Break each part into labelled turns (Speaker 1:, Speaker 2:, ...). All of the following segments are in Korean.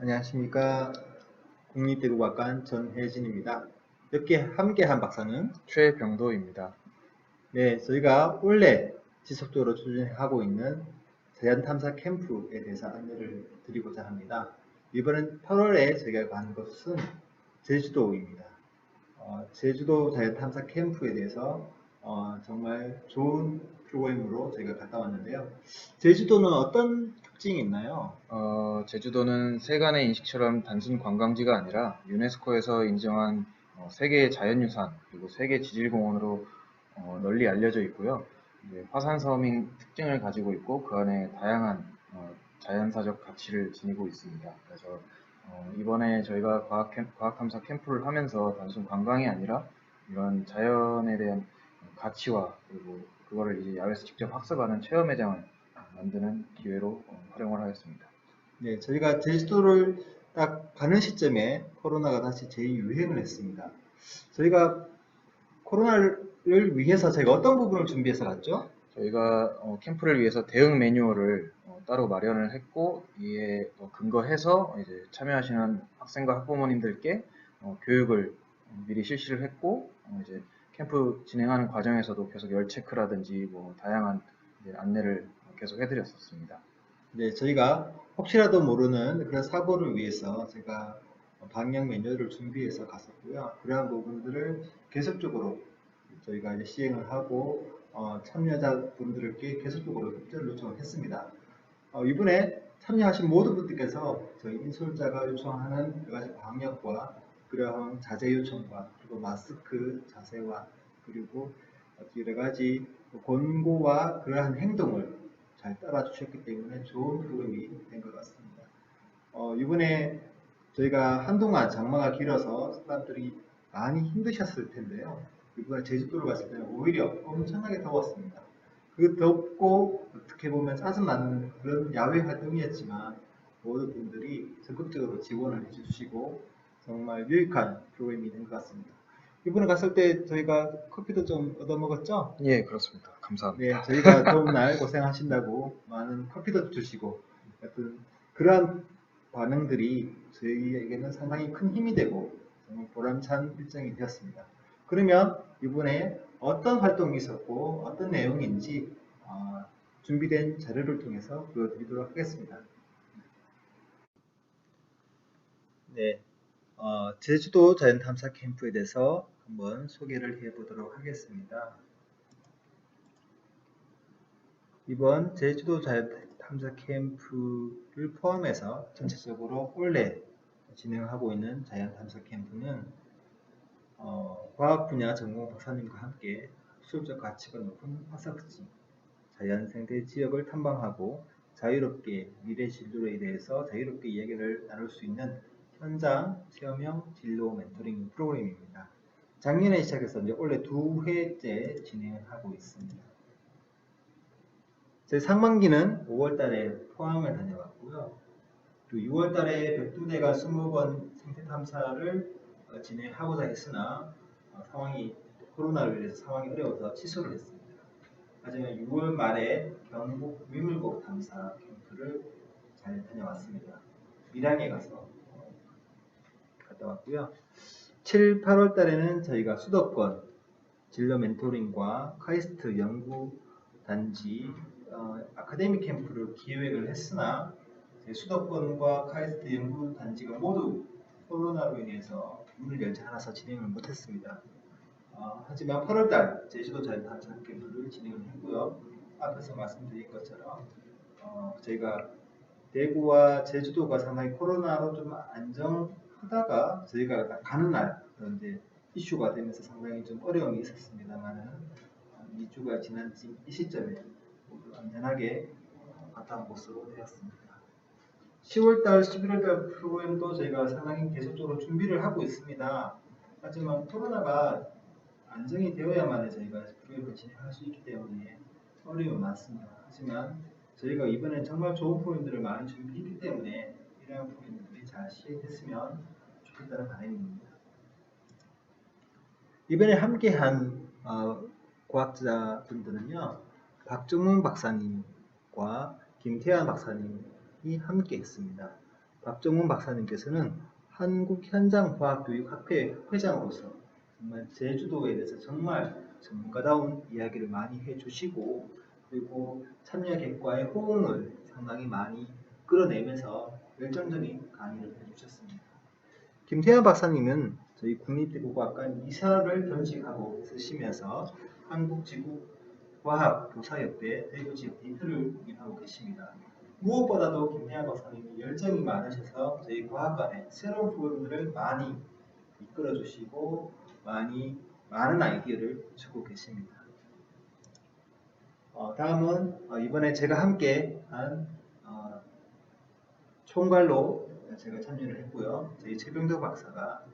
Speaker 1: 안녕하십니까. 국립대구과관 전혜진입니다. 함께한 박사는
Speaker 2: 최병도입니다.
Speaker 1: 네, 저희가 원래 지속적으로 추진하고 있는 자연탐사 캠프에 대해서 안내를 드리고자 합니다. 이번엔 8월에 저희가 가는 곳은 제주도입니다. 제주도 자연탐사 캠프에 대해서 정말 좋은 프로그램으로 저희가 갔다 왔는데요. 제주도는 어떤 특징이 있나요?
Speaker 2: 제주도는 세간의 인식처럼 단순 관광지가 아니라 유네스코에서 인정한 세계 자연유산 그리고 세계 지질공원으로 널리 알려져 있고요. 화산섬인 특징을 가지고 있고 그 안에 다양한 자연사적 가치를 지니고 있습니다. 그래서 이번에 저희가 과학탐사 캠프를 하면서 단순 관광이 아니라 이런 자연에 대한 가치와 그리고 그거를 이제 야외에서 직접 학습하는 체험 매장을 만드는 기회로 활용을 하였습니다.
Speaker 1: 네, 저희가 제주도를 딱 가는 시점에 코로나가 다시 재유행을 했습니다. 저희가 코로나를 위해서 저희가 어떤 부분을 준비해서 갔죠?
Speaker 2: 저희가 캠프를 위해서 대응 매뉴얼을 따로 마련을 했고 이에 근거해서 이제 참여하시는 학생과 학부모님들께 교육을 미리 실시를 했고 이제 캠프 진행하는 과정에서도 계속 열 체크라든지 뭐 다양한 안내를 계속 해드렸었습니다.
Speaker 1: 네, 저희가 혹시라도 모르는 그런 사고를 위해서 제가 방역 매뉴얼을 준비해서 갔었고요. 그러한 부분들을 계속적으로 저희가 이제 시행을 하고 참여자분들께 계속적으로 협조를 요청을 했습니다. 이번에 참여하신 모든 분들께서 저희 인솔자가 요청하는 여러 가지 방역과 그러한 자제 요청과 그리고 마스크 자세와 그리고 여러 가지 권고와 그러한 행동을 잘 따라 주셨기 때문에 좋은 프로그램이 된 것 같습니다. 이번에 저희가 한동안 장마가 길어서 사람들이 많이 힘드셨을 텐데요. 이번에 제주도를 갔을 때는 오히려 엄청나게 더웠습니다. 그 덥고 어떻게 보면 짜증나는 그런 야외 활동이었지만 모든 분들이 적극적으로 지원을 해주시고 정말 유익한 프로그램이 된 것 같습니다. 이번에 갔을 때 저희가 커피도 좀 얻어먹었죠?
Speaker 2: 예, 그렇습니다. 감사합니다.
Speaker 1: 네, 저희가 더운 날 고생하신다고 많은 커피도 주시고 하여튼 그러한 반응들이 저희에게는 상당히 큰 힘이 되고 정말 보람찬 일정이 되었습니다. 그러면 이번에 어떤 활동이 있었고 어떤 내용인지 준비된 자료를 통해서 보여드리도록 하겠습니다. 네, 제주도 자연탐사 캠프에 대해서 한번 소개를 해보도록 하겠습니다. 이번 제주도 자연탐사 캠프를 포함해서 전체적으로 올해 진행하고 있는 자연탐사 캠프는 과학 분야 전공 박사님과 함께 학술적 가치가 높은 화석지, 자연생태 지역을 탐방하고 자유롭게 미래 진로에 대해서 자유롭게 이야기를 나눌 수 있는 현장 체험형 진로 멘토링 프로그램입니다. 작년에 시작해서 이제 올해 2회째 진행을 하고 있습니다. 제 상반기는 5월달에 포항을 다녀왔고요. 또 6월달에 백두대간 20번 생태 탐사를 진행하고자 했으나 상황이 코로나로 인해서 상황이 어려워서 취소를 했습니다. 하지만 6월 말에 경북 위물곡 탐사 캠프를 잘 다녀왔습니다. 밀양에 가서 갔다 왔고요. 7, 8월 달에는 저희가 수도권 진로 멘토링과 카이스트 연구단지 아카데미 캠프를 기획을 했으나 수도권과 카이스트 연구단지가 모두 코로나로 인해서 문을 열지 않아서 진행을 못했습니다. 하지만 8월달 제주도 자연탐사 캠프를 진행을 했고요. 앞에서 말씀드린 것처럼 저희가 대구와 제주도가 상당히 코로나로 좀 안정하다가 저희가 가는 날 이제 이슈가 되면서 상당히 좀 어려움이 있었습니다만은 2주가 지난 이 시점에 모두 안전하게 갔다 온 것으로 되었습니다. 10월달, 11월달 프로그램도 저희가 상당히 계속적으로 준비를 하고 있습니다. 하지만 코로나가 안정이 되어야만 저희가 프로그램을 진행할 수 있기 때문에 어려움이 많습니다. 하지만 저희가 이번에 정말 좋은 프로그램들을 많이 준비했기 때문에 이러한 프로그램들이 잘 시행됐으면 좋겠다는 바람입니다. 이번에 함께한 과학자분들은요, 박정문 박사님과 김태환 박사님이 함께 했습니다. 박정훈 박사님께서는 한국현장과학교육학회 회장으로서 정말 제주도에 대해서 정말 전문가다운 이야기를 많이 해주시고, 그리고 참여객과의 호응을 상당히 많이 끌어내면서 열정적인 강의를 해주셨습니다. 김태환 박사님은 저희 국립대국과학과 이사를 겸직하고 있으시면서 한국지구과학교사협회 대구지역 대표를 하고 계십니다. 무엇보다도 김태환 박사님이 열정이 많으셔서 저희 과학관에 새로운 부분들을 많이 이끌어주시고 많은 아이디어를 주고 계십니다. 다음은 이번에 제가 함께 한 총괄로 제가 참여를 했고요. 저희 최병덕 박사가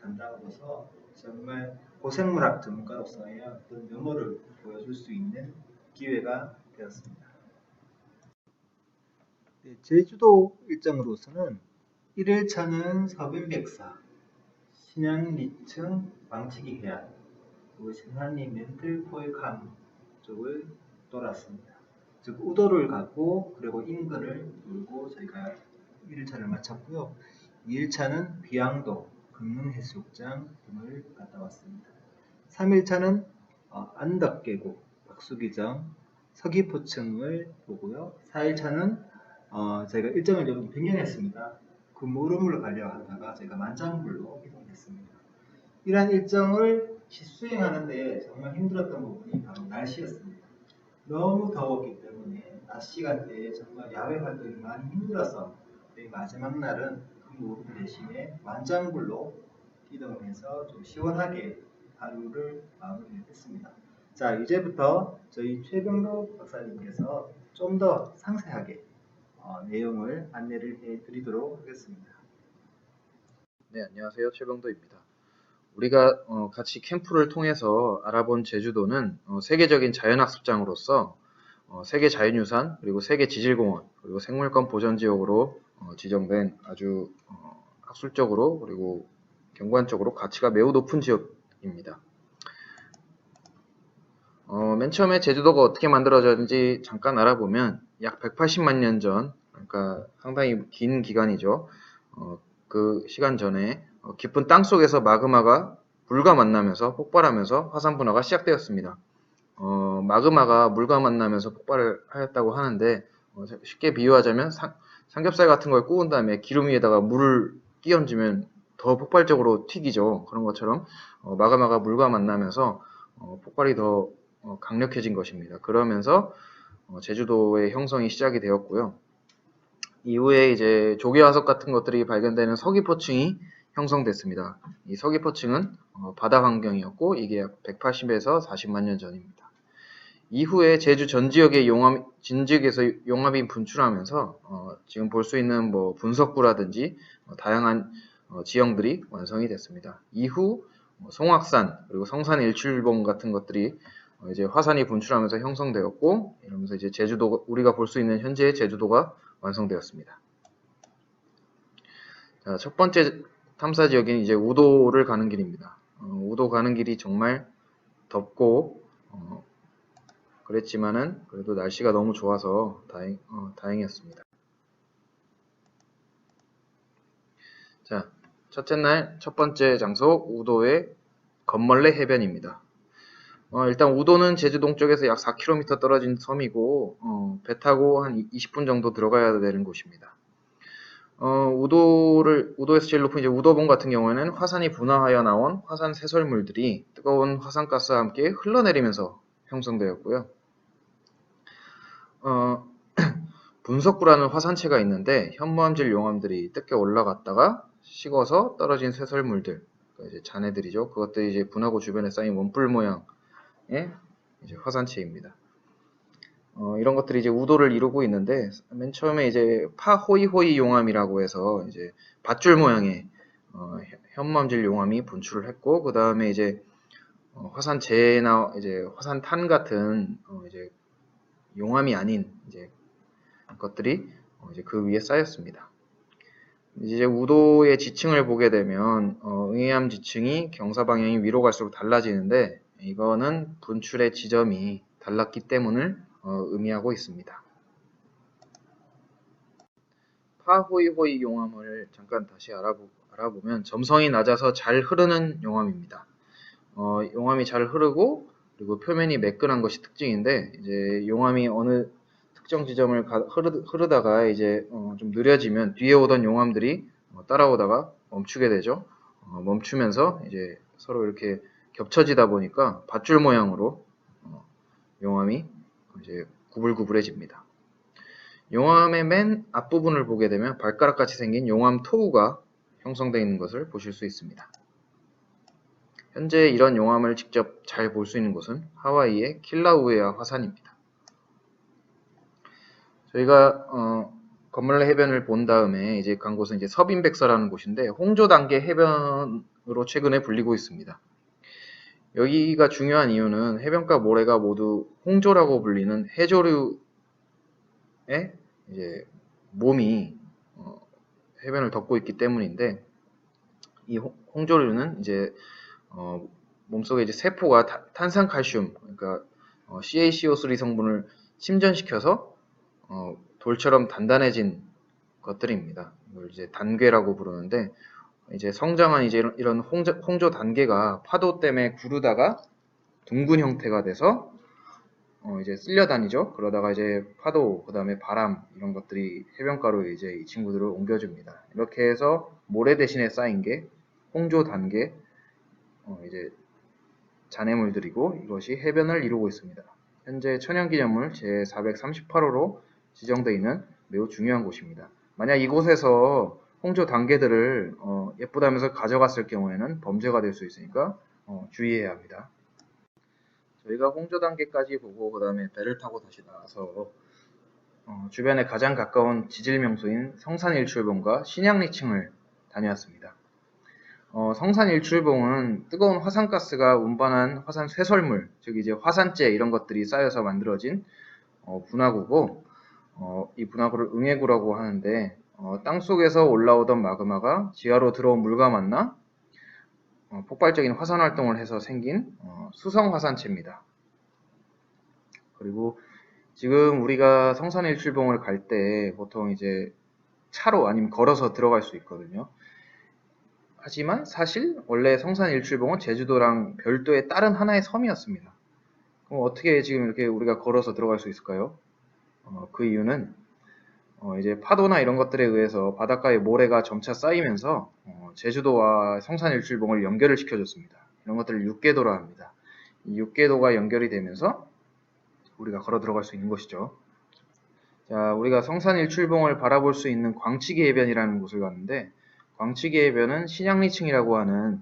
Speaker 1: 담당으로서 정말 고생물학 전문가로서의 어떤 면모를 보여줄 수 있는 기회가 되었습니다. 네, 제주도 일정으로서는 1일차는 서변백사, 신양리층 망치기 해안, 그리고 신안리 멘틀 포획함 쪽을 돌았습니다. 즉 우도를 가고 그리고 인근을 돌고 저희가 1일차를 마쳤고요. 2일차는 비양도, 금능해수욕장 등을 갔다 왔습니다. 3일차는 안덕계곡, 박수기정, 서귀포층을 보고요. 4일차는 저희가 일정을 좀 변경했습니다. 금오름을 가려 하다가 저희가 만장굴로 이동했습니다. 이러한 일정을 수행하는데 정말 힘들었던 부분이 바로 날씨였습니다. 너무 더웠기 때문에 낮 시간대에 정말 야외 활동이 많이 힘들어서 저희 마지막 날은 금오름 대신에 만장굴로 이동을 해서 좀 시원하게 하루를 마무리했습니다. 자, 이제부터 저희 최병도 박사님께서 좀 더 상세하게 내용을 안내를 해드리도록 하겠습니다.
Speaker 2: 네, 안녕하세요. 최병도입니다. 우리가 같이 캠프를 통해서 알아본 제주도는 세계적인 자연학습장으로서 세계 자연유산, 그리고 세계 지질공원, 그리고 생물권 보전지역으로 지정된 아주 학술적으로 그리고 경관적으로 가치가 매우 높은 지역입니다. 맨 처음에 제주도가 어떻게 만들어졌는지 잠깐 알아보면 약 180만 년 전, 그러니까 상당히 긴 기간이죠. 그 시간 전에 깊은 땅 속에서 마그마가 물과 만나면서 폭발하면서 화산 분화가 시작되었습니다. 마그마가 물과 만나면서 폭발을 하였다고 하는데 쉽게 비유하자면 삼겹살 같은 걸 구운 다음에 기름 위에다가 물을 끼얹으면 더 폭발적으로 튀기죠. 그런 것처럼 마그마가 물과 만나면서 폭발이 더 강력해진 것입니다. 그러면서 제주도의 형성이 시작이 되었고요. 이후에 이제 조개화석 같은 것들이 발견되는 서귀포층이 형성됐습니다. 이 서귀포층은 바다 환경이었고 이게 약 180에서 40만 년 전입니다. 이후에 제주 전 지역의 진지역에서 용암이 분출하면서 지금 볼 수 있는 뭐 분석구라든지 다양한 지형들이 완성이 됐습니다. 이후 송악산 그리고 성산 일출봉 같은 것들이 이제 화산이 분출하면서 형성되었고, 이러면서 이제 제주도, 우리가 볼 수 있는 현재의 제주도가 완성되었습니다. 자, 첫 번째 탐사 지역인 이제 우도를 가는 길입니다. 우도 가는 길이 정말 덥고 그랬지만은 그래도 날씨가 너무 좋아서 다행이었습니다. 자, 첫째 날 첫 번째 장소 우도의 건멀레 해변입니다. 일단 우도는 제주 동쪽에서 약 4km 떨어진 섬이고 배 타고 한 20분 정도 들어가야 되는 곳입니다. 우도에서 제일 높은 이제 우도봉 같은 경우에는 화산이 분화하여 나온 화산 쇄설물들이 뜨거운 화산가스와 함께 흘러내리면서 형성되었고요. 분석구라는 화산체가 있는데 현무암질 용암들이 뜯겨 올라갔다가 식어서 떨어진 쇄설물들, 그러니까 이제 잔해들이죠. 그것들이 이제 분화구 주변에 쌓인 원뿔 모양의 이제 화산체입니다. 이런 것들이 이제 우도를 이루고 있는데, 맨 처음에 이제 파호이호이 용암이라고 해서 이제 밧줄 모양의 현무암질 용암이 분출을 했고, 그 다음에 이제 화산재나 이제 화산탄 같은 이제 용암이 아닌 이제 것들이 이제 그 위에 쌓였습니다. 이제 우도의 지층을 보게 되면 응해암 지층이 경사 방향이 위로 갈수록 달라지는데, 이거는 분출의 지점이 달랐기 때문을 의미하고 있습니다. 파호이호이 용암을 잠깐 다시 알아보면 점성이 낮아서 잘 흐르는 용암입니다. 용암이 잘 흐르고 그리고 표면이 매끈한 것이 특징인데 이제 용암이 어느 특정 지점을 흐르다가 이제 좀 느려지면 뒤에 오던 용암들이 따라오다가 멈추게 되죠. 멈추면서 이제 서로 이렇게 겹쳐지다 보니까 밧줄 모양으로 용암이 이제 구불구불해집니다. 용암의 맨 앞부분을 보게 되면 발가락같이 생긴 용암 토구가 형성되어 있는 것을 보실 수 있습니다. 현재 이런 용암을 직접 잘 볼 수 있는 곳은 하와이의 킬라우에아 화산입니다. 저희가 건물내 해변을 본 다음에 이제 간 곳은 이제 서빈백사라는 곳인데 홍조 단계 해변으로 최근에 불리고 있습니다. 여기가 중요한 이유는 해변가 모래가 모두 홍조라고 불리는 해조류의 이제 몸이 해변을 덮고 있기 때문인데 이 홍조류는 이제 몸속에 이제 세포가 탄산칼슘, 그러니까 CaCO3 성분을 침전시켜서 돌처럼 단단해진 것들입니다. 이걸 이제 단괴라고 부르는데 이제 성장한 이제 이런 홍조 단계가 파도 때문에 구르다가 둥근 형태가 돼서 이제 쓸려 다니죠. 그러다가 이제 파도, 그 다음에 바람 이런 것들이 해변가로 이제 이 친구들을 옮겨줍니다. 이렇게 해서 모래 대신에 쌓인 게 홍조 단계 이제 잔해물들이고 이것이 해변을 이루고 있습니다. 현재 천연기념물 제438호로 지정되어 있는 매우 중요한 곳입니다. 만약 이곳에서 홍조 단계들을 예쁘다면서 가져갔을 경우에는 범죄가 될 수 있으니까 주의해야 합니다. 저희가 홍조 단계까지 보고 그 다음에 배를 타고 다시 나와서 주변에 가장 가까운 지질 명소인 성산일출봉과 신양리층을 다녀왔습니다. 성산일출봉은 뜨거운 화산가스가 운반한 화산 쇄설물, 즉 이제 화산재 이런 것들이 쌓여서 만들어진 분화구고 이 분화구를 응해구라고 하는데 땅속에서 올라오던 마그마가 지하로 들어온 물과 만나 폭발적인 화산 활동을 해서 생긴 수성 화산체입니다. 그리고 지금 우리가 성산일출봉을 갈 때 보통 이제 차로 아니면 걸어서 들어갈 수 있거든요. 하지만 사실 원래 성산일출봉은 제주도랑 별도의 다른 하나의 섬이었습니다. 그럼 어떻게 지금 이렇게 우리가 걸어서 들어갈 수 있을까요? 그 이유는 이제 파도나 이런 것들에 의해서 바닷가에 모래가 점차 쌓이면서 제주도와 성산일출봉을 연결을 시켜줬습니다. 이런 것들을 육계도라 합니다. 이 육계도가 연결이 되면서 우리가 걸어 들어갈 수 있는 것이죠. 자, 우리가 성산일출봉을 바라볼 수 있는 광치기 해변이라는 곳을 갔는데 광치기 해변은 신양리층이라고 하는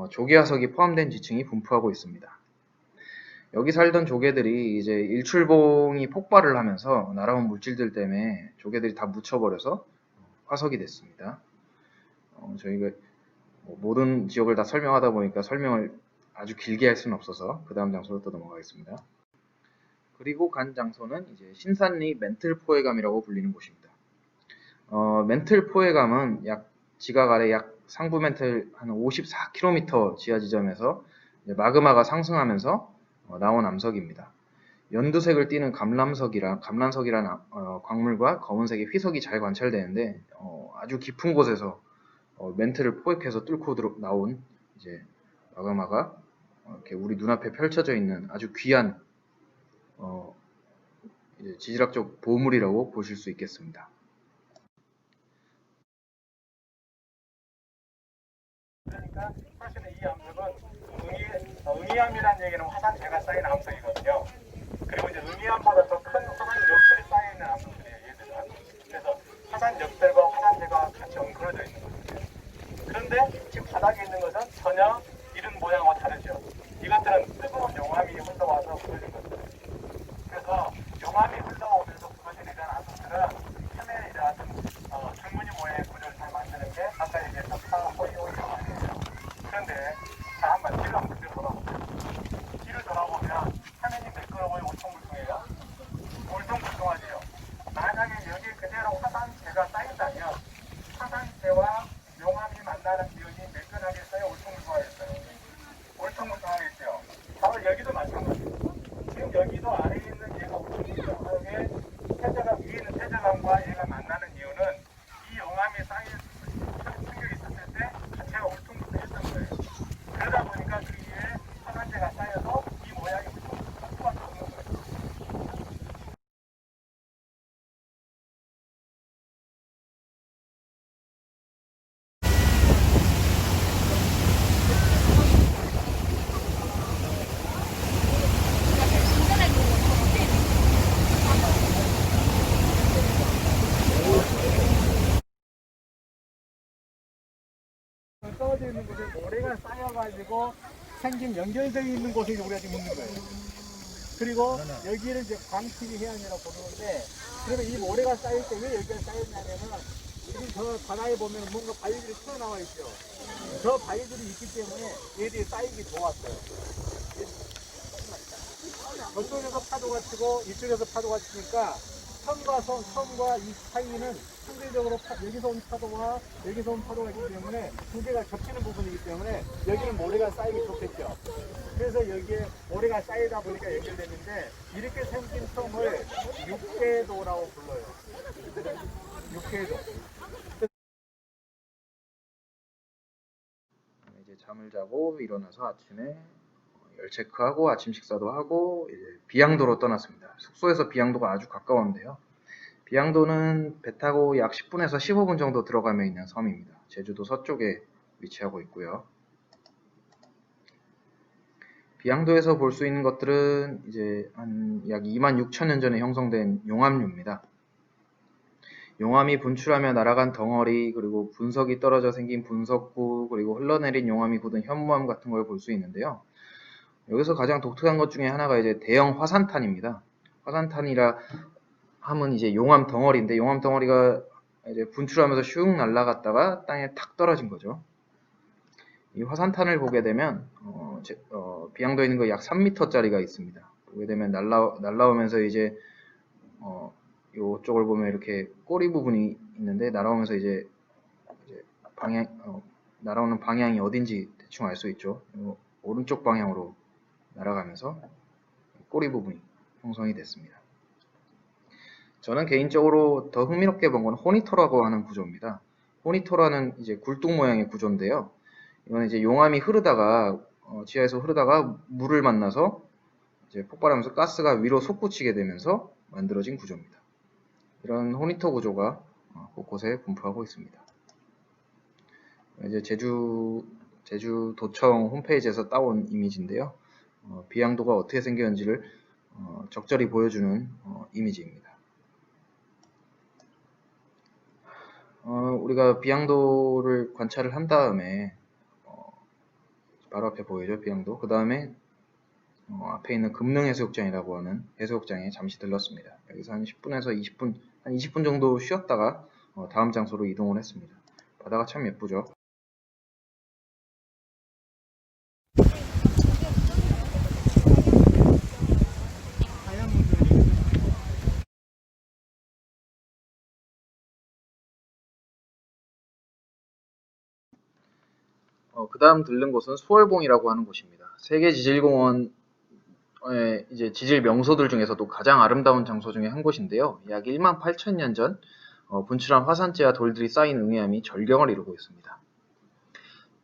Speaker 2: 조개화석이 포함된 지층이 분포하고 있습니다. 여기 살던 조개들이 이제 일출봉이 폭발을 하면서 날아온 물질들 때문에 조개들이 다 묻혀버려서 화석이 됐습니다. 저희가 모든 지역을 다 설명하다 보니까 설명을 아주 길게 할 수는 없어서 그 다음 장소로 또 넘어가겠습니다. 그리고 간 장소는 이제 신산리 멘틀포해감이라고 불리는 곳입니다. 멘틀포해감은 지각 아래 약 상부 멘틀 한 54km 지하 지점에서 마그마가 상승하면서 나온 암석입니다. 연두색을 띠는 감람석이란 광물과 검은색의 휘석이 잘 관찰되는데 아주 깊은 곳에서 멘틀을 포획해서 뚫고 나온 이제 마그마가 이렇게 우리 눈앞에 펼쳐져 있는 아주 귀한 이제 지질학적 보물이라고 보실 수 있겠습니다.
Speaker 3: 그러니까 사실은 이 암석은 응이암이라는 얘기는 화산재가 쌓인 암석이거든요. 그리고 이제 응이암보다 더 큰 화산역들이 쌓여 있는 암석들이에요. 얘들은. 그래서 화산역들과 화산재가 같이 엉클어져 있는 거거든요. 그런데 지금 바닥에 있는 것은 전혀 이런 모양과 다르죠. 이것들은 뜨거운 용암이 흘러와서 부서진 것들. 그래서 용암이 흘러오면서 부서진 이런 암석들은 표면에 이런 줄무늬 모양의 구조를 잘 만드는 게 아까 얘기했던 파호이호이 용암이에요. 그런데 자 한번 뒤로 한번 돌아보세요. 뒤를 돌아보면 화면이 매끄러워요, 울퉁불퉁해요? 울퉁불퉁하지요. 만약에 여기 그대로 화산재가 쌓인다면 화산재와 용암이 만나는 지역이 매끈하게 쌓여 흩어져 있는 곳에 모래가 쌓여가지고 생긴 연결되어 있는 곳에 우리가 지금 있는 거예요. 그리고 여기를 이제 광택이 해안이라고 부르는데, 그러면 이 모래가 쌓일 때 왜 여기가 쌓였냐면은 지금 저 바다에 보면 뭔가 바위들이 튀어나와 있죠. 저 바위들이 있기 때문에 얘들이 쌓이기 좋았어요. 저쪽에서 파도가 치고 이쪽에서 파도가 치니까 섬과 이 사이는 상대적으로 여기서 온 파도와 여기서 온 파도가 있기 때문에 두 개가 겹치는 부분이기 때문에 여기는 모래가 쌓이기 좋겠죠. 그래서 여기에 모래가 쌓이다 보니까 연결됐는데, 이렇게 생긴 섬을 육계도라고 불러요. 육계도.
Speaker 2: 이제 잠을 자고 일어나서 아침에 열 체크하고 아침 식사도 하고 이제 비양도로 떠났습니다. 숙소에서 비양도가 아주 가까운데요. 비양도는 배 타고 약 10분에서 15분 정도 들어가면 있는 섬입니다. 제주도 서쪽에 위치하고 있고요. 비양도에서 볼 수 있는 것들은 이제 한 약 26,000년 전에 형성된 용암류입니다. 용암이 분출하며 날아간 덩어리, 그리고 분석이 떨어져 생긴 분석구, 그리고 흘러내린 용암이 굳은 현무암 같은 걸 볼 수 있는데요. 여기서 가장 독특한 것 중에 하나가 이제 대형 화산탄입니다. 화산탄이라 함은 이제 용암 덩어리인데, 용암 덩어리가 이제 분출하면서 슉 날아갔다가 땅에 탁 떨어진 거죠. 이 화산탄을 보게 되면 비양도에 있는 거 약 3m짜리가 있습니다. 보게 되면 날라오면서 이제 이쪽을 보면 이렇게 꼬리 부분이 있는데, 날아오면서 이제 날아오는 방향이 어딘지 대충 알 수 있죠. 오른쪽 방향으로 날아가면서 꼬리 부분이 형성이 됐습니다. 저는 개인적으로 더 흥미롭게 본 건 호니터라고 하는 구조입니다. 호니터라는 이제 굴뚝 모양의 구조인데요. 이건 이제 용암이 흐르다가 지하에서 흐르다가 물을 만나서 이제 폭발하면서 가스가 위로 솟구치게 되면서 만들어진 구조입니다. 이런 호니터 구조가 곳곳에 분포하고 있습니다. 이제 제주도청 홈페이지에서 따온 이미지인데요. 비양도가 어떻게 생겼는지를 적절히 보여주는 이미지입니다. 우리가 비양도를 관찰을 한 다음에 바로 앞에 보이죠, 비양도. 그 다음에 앞에 있는 금능해수욕장이라고 하는 해수욕장에 잠시 들렀습니다. 여기서 한 10분에서 20분, 한 20분 정도 쉬었다가 다음 장소로 이동을 했습니다. 바다가 참 예쁘죠. 그 다음 들른 곳은 수월봉이라고 하는 곳입니다. 세계지질공원의 이제 지질 명소들 중에서도 가장 아름다운 장소 중에 한 곳인데요. 약 18,000년 전 분출한 화산재와 돌들이 쌓인 응해암이 절경을 이루고 있습니다.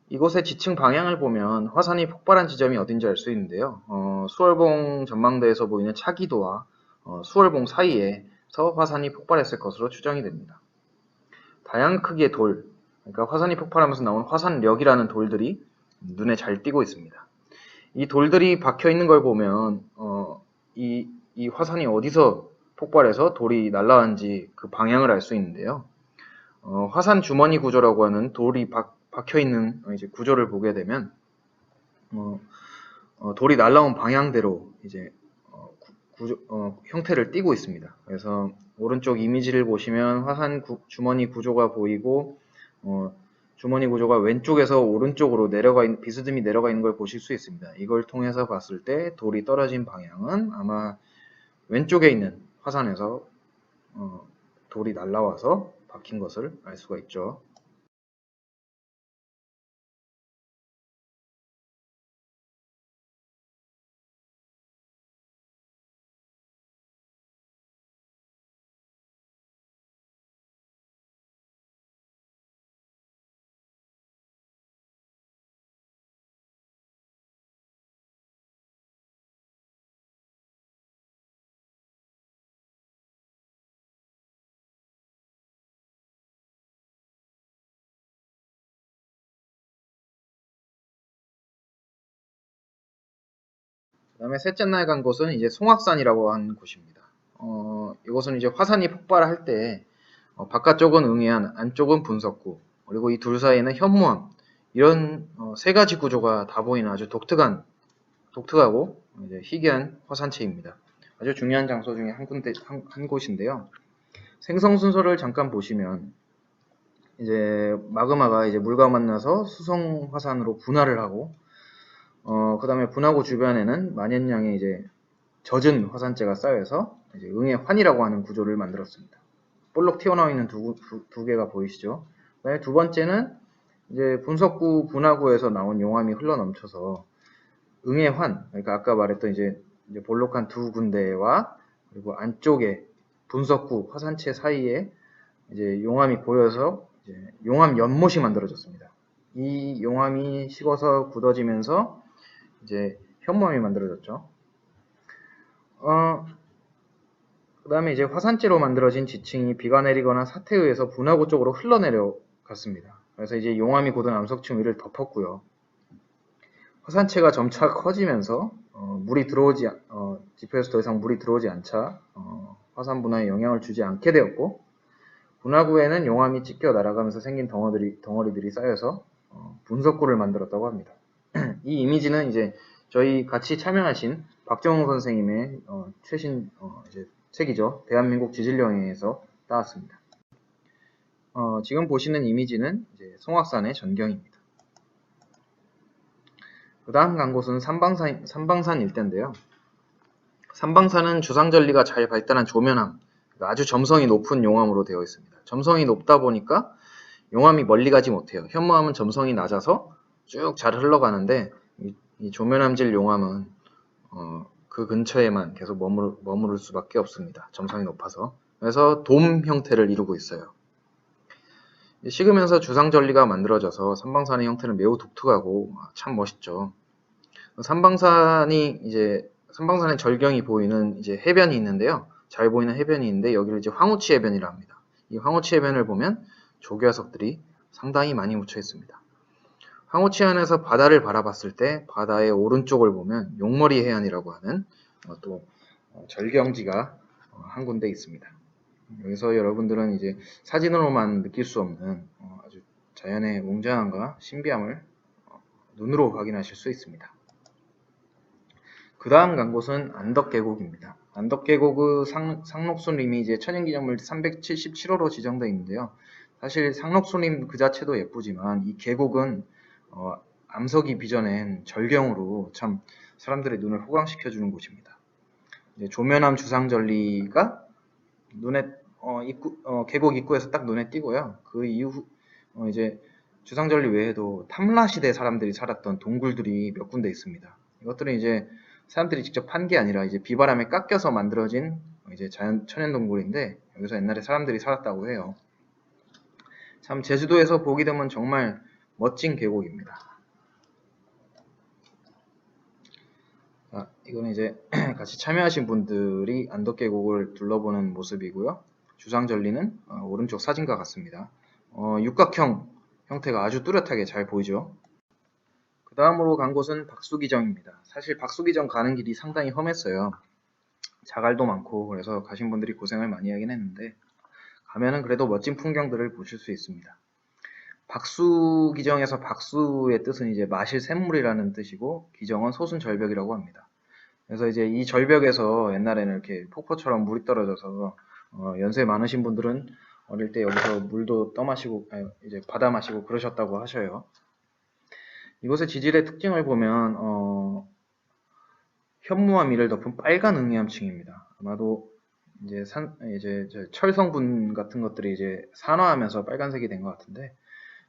Speaker 2: 이곳의 지층 방향을 보면 화산이 폭발한 지점이 어딘지 알 수 있는데요. 수월봉 전망대에서 보이는 차기도와 수월봉 사이에서 화산이 폭발했을 것으로 추정이 됩니다. 다양한 크기의 돌, 그러니까 화산이 폭발하면서 나온 화산력이라는 돌들이 눈에 잘 띄고 있습니다. 이 돌들이 박혀 있는 걸 보면 이 화산이 어디서 폭발해서 돌이 날아왔는지 그 방향을 알 수 있는데요. 화산 주머니 구조라고 하는 돌이 박혀 있는 이제 구조를 보게 되면 돌이 날아온 방향대로 이제 형태를 띠고 있습니다. 그래서 오른쪽 이미지를 보시면 화산 주머니 구조가 보이고 주머니 구조가 왼쪽에서 오른쪽으로 비스듬히 내려가 있는 걸 보실 수 있습니다. 이걸 통해서 봤을 때 돌이 떨어진 방향은 아마 왼쪽에 있는 화산에서 돌이 날라와서 박힌 것을 알 수가 있죠. 그 다음에 셋째 날 간 곳은 이제 송악산이라고 하는 곳입니다. 이곳은 이제 화산이 폭발할 때 바깥쪽은 응해안, 안쪽은 분석구, 그리고 이 둘 사이에는 현무암, 이런 세 가지 구조가 다 보이는 아주 독특하고 이제 희귀한 화산체입니다. 아주 중요한 장소 중에 한 곳인데요. 생성 순서를 잠깐 보시면 이제 마그마가 이제 물과 만나서 수성 화산으로 분화를 하고 그 다음에 분화구 주변에는 만연량의 이제 젖은 화산재가 쌓여서 이제 응의 환이라고 하는 구조를 만들었습니다. 볼록 튀어나와 있는 두 개가 보이시죠? 그다음에 두 번째는 이제 분석구 분화구에서 나온 용암이 흘러 넘쳐서 응의 환, 그러니까 아까 말했던 이제 볼록한 두 군데와 그리고 안쪽에 분석구 화산체 사이에 이제 용암이 고여서 이제 용암 연못이 만들어졌습니다. 이 용암이 식어서 굳어지면서 이제 현무암이 만들어졌죠. 그 다음에 이제 화산재로 만들어진 지층이 비가 내리거나 사태에 의해서 분화구 쪽으로 흘러내려갔습니다. 그래서 이제 용암이 고든 암석층 위를 덮었고요. 화산체가 점차 커지면서 지표에서 더 이상 물이 들어오지 않자 화산 분화에 영향을 주지 않게 되었고, 분화구에는 용암이 찢겨 날아가면서 생긴 덩어리들이 쌓여서 분석구를 만들었다고 합니다. 이 이미지는 이제 저희 같이 참여하신 박정웅 선생님의 최신 이제 책이죠. 대한민국 지질여행에서 따왔습니다. 지금 보시는 이미지는 이제 송악산의 전경입니다. 그 다음 간 곳은 삼방산 일대인데요. 삼방산은 주상절리가 잘 발달한 조면암, 아주 점성이 높은 용암으로 되어 있습니다. 점성이 높다 보니까 용암이 멀리 가지 못해요. 현무암은 점성이 낮아서 쭉 잘 흘러가는데 이 조면암질 용암은 그 근처에만 계속 머무를 수밖에 없습니다. 점성이 높아서. 그래서 돔 형태를 이루고 있어요. 식으면서 주상절리가 만들어져서 삼방산의 형태는 매우 독특하고 참 멋있죠. 삼방산의 절경이 보이는 이제 해변이 있는데요. 잘 보이는 해변이 있는데 여기를 이제 황우치 해변이라 합니다. 이 황우치 해변을 보면 조개화석들이 상당히 많이 묻혀 있습니다. 황우치 안에서 바다를 바라봤을 때 바다의 오른쪽을 보면 용머리 해안이라고 하는 또 절경지가 한 군데 있습니다. 여기서 여러분들은 이제 사진으로만 느낄 수 없는 아주 자연의 웅장함과 신비함을 눈으로 확인하실 수 있습니다. 그 다음 간 곳은 안덕계곡입니다. 안덕계곡의 상록순림이 이제 천연기념물 377호로 지정되어 있는데요. 사실 상록순림 그 자체도 예쁘지만 이 계곡은 암석이 빚어낸 절경으로 참 사람들의 눈을 호강시켜주는 곳입니다. 조면암 주상절리가 계곡 입구에서 딱 눈에 띄고요. 그 이후 이제 주상절리 외에도 탐라시대 사람들이 살았던 동굴들이 몇 군데 있습니다. 이것들은 이제 사람들이 직접 판 게 아니라 이제 비바람에 깎여서 만들어진 이제 천연 동굴인데 여기서 옛날에 사람들이 살았다고 해요. 참 제주도에서 보게 되면 정말 멋진 계곡입니다. 이거는 이제 같이 참여하신 분들이 안덕계곡을 둘러보는 모습이고요. 주상절리는 오른쪽 사진과 같습니다. 육각형 형태가 아주 뚜렷하게 잘 보이죠. 그 다음으로 간 곳은 박수기정입니다. 사실 박수기정 가는 길이 상당히 험했어요. 자갈도 많고 그래서 가신 분들이 고생을 많이 하긴 했는데 가면은 그래도 멋진 풍경들을 보실 수 있습니다. 박수기정에서 박수의 뜻은 이제 마실 샘물이라는 뜻이고 기정은 솟은절벽이라고 합니다. 그래서 이제 이 절벽에서 옛날에는 이렇게 폭포처럼 물이 떨어져서 연세 많으신 분들은 어릴 때 여기서 물도 떠마시고 이제 받아 마시고 그러셨다고 하셔요. 이곳의 지질의 특징을 보면 현무암 위를 덮은 빨간 응이암층입니다. 아마도 이제 철 성분 같은 것들이 이제 산화하면서 빨간색이 된 것 같은데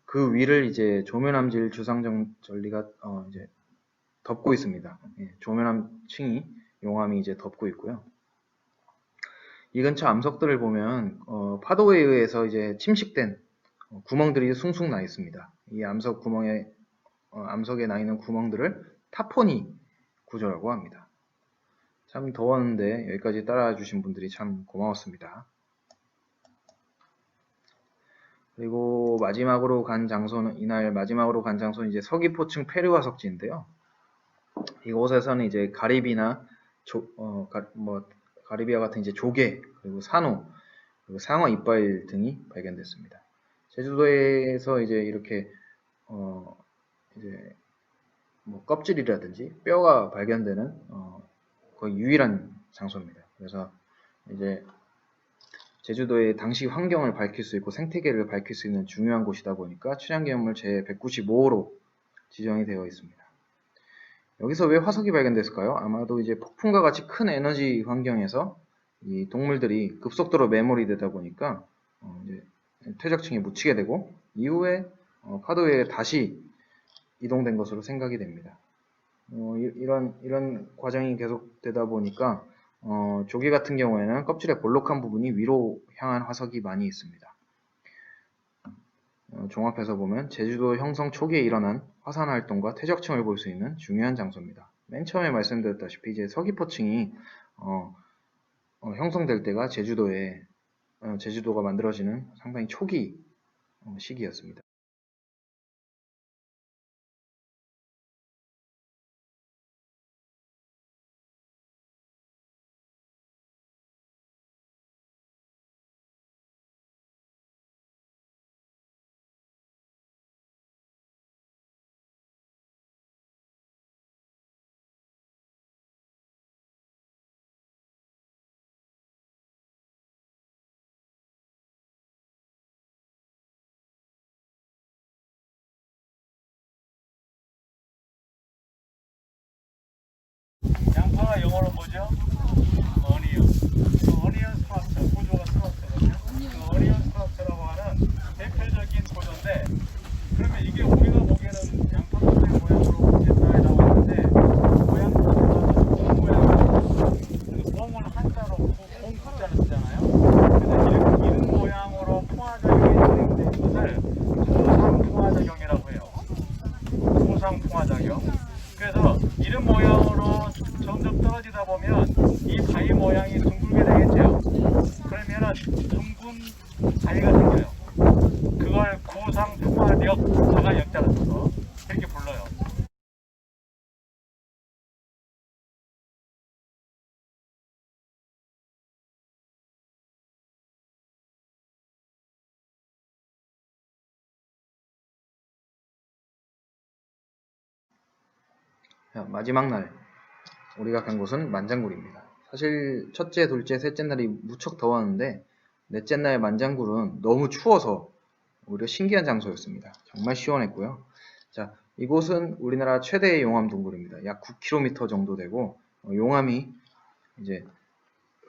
Speaker 2: 그 위를 이제 조면암질 주상절리가 이제 덮고 있습니다. 조면암층이 용암이 이제 덮고 있고요. 이 근처 암석들을 보면 파도에 의해서 이제 침식된 구멍들이 숭숭 나 있습니다. 이 암석에 나 있는 구멍들을 타포니 구조라고 합니다. 참 더웠는데 여기까지 따라와 주신 분들이 참 고마웠습니다. 그리고 이날 마지막으로 간 장소는 이제 서귀포층 페르화석지인데요. 이곳에서는 이제 가리비나 가리비와 같은 이제 조개, 그리고 산호, 그리고 상어 이빨 등이 발견됐습니다. 제주도에서 이제 이렇게 이제 뭐 껍질이라든지 뼈가 발견되는 거의 유일한 장소입니다. 그래서 이제 제주도의 당시 환경을 밝힐 수 있고 생태계를 밝힐 수 있는 중요한 곳이다 보니까 출연기념물 제195호로 지정이 되어 있습니다. 여기서 왜 화석이 발견됐을까요? 아마도 이제 폭풍과 같이 큰 에너지 환경에서 이 동물들이 급속도로 매몰이 되다 보니까 이제 퇴적층에 묻히게 되고 이후에 파도에 다시 이동된 것으로 생각이 됩니다. 이런 과정이 계속되다 보니까 조개 같은 경우에는 껍질의 볼록한 부분이 위로 향한 화석이 많이 있습니다. 종합해서 보면 제주도 형성 초기에 일어난 화산 활동과 퇴적층을 볼 수 있는 중요한 장소입니다. 맨 처음에 말씀드렸다시피 이제 서귀포층이 형성될 때가 제주도가 만들어지는 상당히 초기 시기였습니다.
Speaker 3: 양파가 영어로 뭐죠? 어니언. 어니언 스트럭처, 구조가 스트럭처거든요. 어니언 스트럭처라고 하는 대표적인 구조인데, 그러면 이게 우리가 보기에는 양파 같은 모양으로 옛날에 나와 있는데, 모양이 공 모양이에요. 공을 한자로 공 구자를 쓰잖아요. 그래서 이런 모양으로 풍화작용이 진행된 것을 고상풍화작용이라고 해요. 고상풍화작용. 그래서 이런 모양으로 점점 떨어지다 보면 이 바위 모양이 둥글게 되겠죠. 그러면은 둥근 바위가 생겨요. 그걸 고상풍화력, 자가 역자를 써서 이렇게 불러요.
Speaker 2: 마지막 날 우리가 간 곳은 만장굴입니다. 사실 첫째, 둘째, 셋째 날이 무척 더웠는데 넷째 날 만장굴은 너무 추워서 오히려 신기한 장소였습니다. 정말 시원했고요. 자, 이곳은 우리나라 최대의 용암 동굴입니다. 약 9km 정도 되고 용암이 이제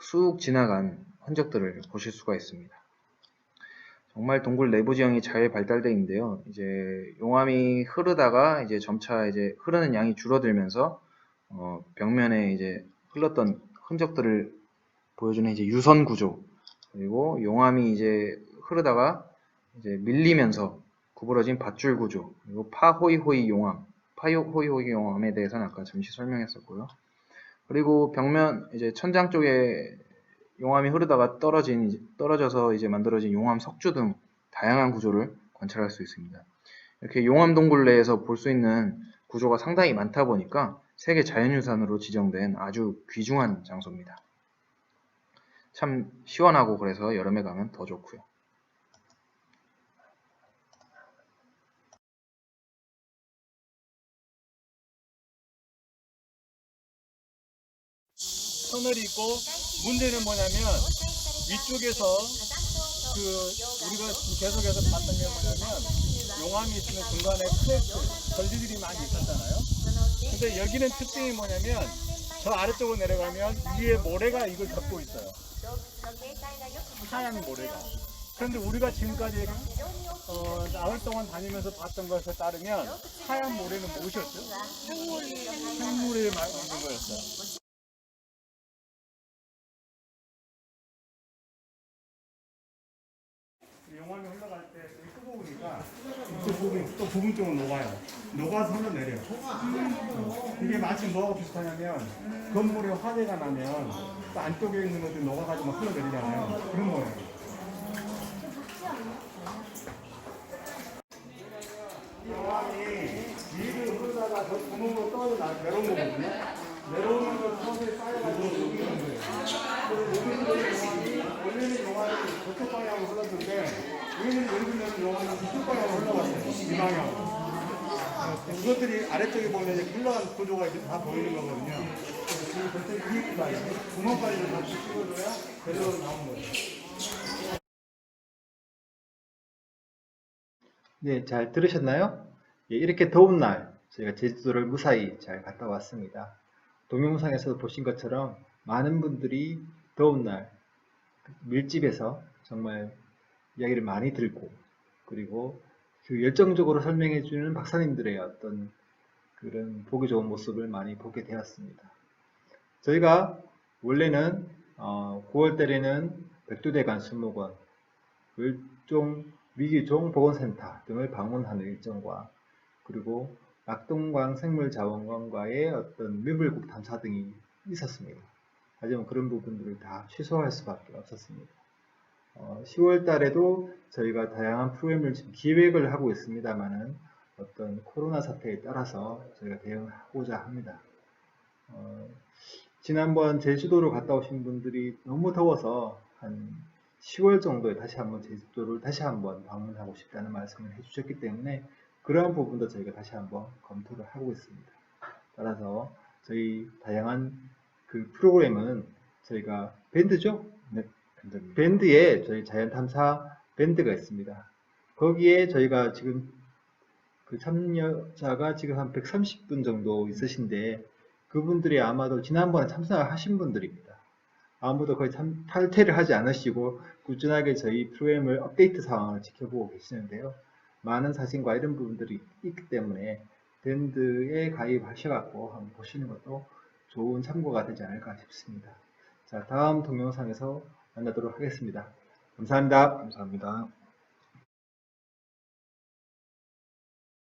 Speaker 2: 쑥 지나간 흔적들을 보실 수가 있습니다. 정말 동굴 내부 지형이 잘 발달되어 있는데요. 이제 용암이 흐르다가 이제 점차 이제 흐르는 양이 줄어들면서 벽면에 이제 흘렀던 흔적들을 보여주는 이제 유선 구조, 그리고 용암이 이제 흐르다가 이제 밀리면서 구부러진 밧줄 구조, 그리고 파호이호이 용암에 대해서는 아까 잠시 설명했었고요. 그리고 벽면 이제 천장 쪽에 용암이 흐르다가 떨어져서 이제 만들어진 용암 석주 등 다양한 구조를 관찰할 수 있습니다. 이렇게 용암 동굴 내에서 볼 수 있는 구조가 상당히 많다 보니까 세계 자연유산으로 지정된 아주 귀중한 장소입니다. 참 시원하고 그래서 여름에 가면 더 좋고요.
Speaker 3: 터널이 있고, 문제는 뭐냐면 위쪽에서 우리가 계속해서 봤던 게 뭐냐면 용암이 있으면 중간에 크랙스, 절리들이 많이 있었잖아요. 근데 여기는 특징이 뭐냐면 저 아래쪽으로 내려가면 위에 모래가 이걸 덮고 있어요. 하얀 모래가. 그런데 우리가 지금까지 나흘 동안 다니면서 봤던 것에 따르면 하얀 모래는 무엇이었죠? 생물을 만든 거였어요. 용암이 흘러갈 때 되게 뜨거우니까 이쪽 부분, 또 부분 쪽은 녹아요. 녹아서 흘러내려요. 이게 마치 뭐하고 비슷하냐면 건물에 화재가 나면 또 안쪽에 있는 것들이 녹아가지고 막 흘러내리잖아요. 그런 거예요. 용암이 위를 흐르다가 저 구멍으로 떨어져 내려온 거거든요. 내려오는 걸 서서히 쌓여가지고 녹이는 거예요. 원래는 용암이 저쪽 방향으로 흘렀는데 여기는 용암이 이쪽 방향으로 흘러갔어요. 이 방향으로.
Speaker 4: 이것들이 아래쪽에 보면 이제 흘러가는 구조가 이렇게 다 보이는 거거든요. 그래서 지금 전체 위에까지 구멍까지를 다 찍어줘야 제대로 나오는 거예요.
Speaker 1: 네, 잘 들으셨나요? 예, 이렇게 더운 날 저희가 제주도를 무사히 잘 갔다 왔습니다. 동영상에서 보신 것처럼 많은 분들이 더운 날 밀집해서 정말 이야기를 많이 들고, 그리고 그 열정적으로 설명해 주는 박사님들의 어떤 그런 보기 좋은 모습을 많이 보게 되었습니다. 저희가 원래는 9월 달에는 백두대간 수목원, 을종 위기종 보건센터 등을 방문하는 일정과, 그리고 낙동강 생물자원관과의 어떤 미물국 탐사 등이 있었습니다. 하지만 그런 부분들을 다 취소할 수밖에 없었습니다. 10월 달에도 저희가 다양한 프로그램을 지금 기획을 하고 있습니다만은 어떤 코로나 사태에 따라서 저희가 대응하고자 합니다. 지난번 제주도를 갔다 오신 분들이 너무 더워서 한 10월 정도에 다시 한번 제주도를 다시 한번 방문하고 싶다는 말씀을 해주셨기 때문에 그러한 부분도 저희가 다시 한번 검토를 하고 있습니다. 따라서 저희 다양한 그 프로그램은 저희가 밴드죠? 네, 밴드에 저희 자연탐사 밴드가 있습니다. 거기에 저희가 지금 그 참여자가 지금 한 130분 정도 있으신데 그분들이 아마도 지난번에 참석을 하신 분들입니다. 아무도 거의 탈퇴를 하지 않으시고 꾸준하게 저희 프로그램을 업데이트 상황을 지켜보고 계시는데요. 많은 사진과 이런 부분들이 있기 때문에 밴드에 가입하셔갖고 한번 보시는 것도 좋은 참고가 되지 않을까 싶습니다. 자, 다음 동영상에서 만나도록 하겠습니다. 감사합니다.
Speaker 2: 감사합니다.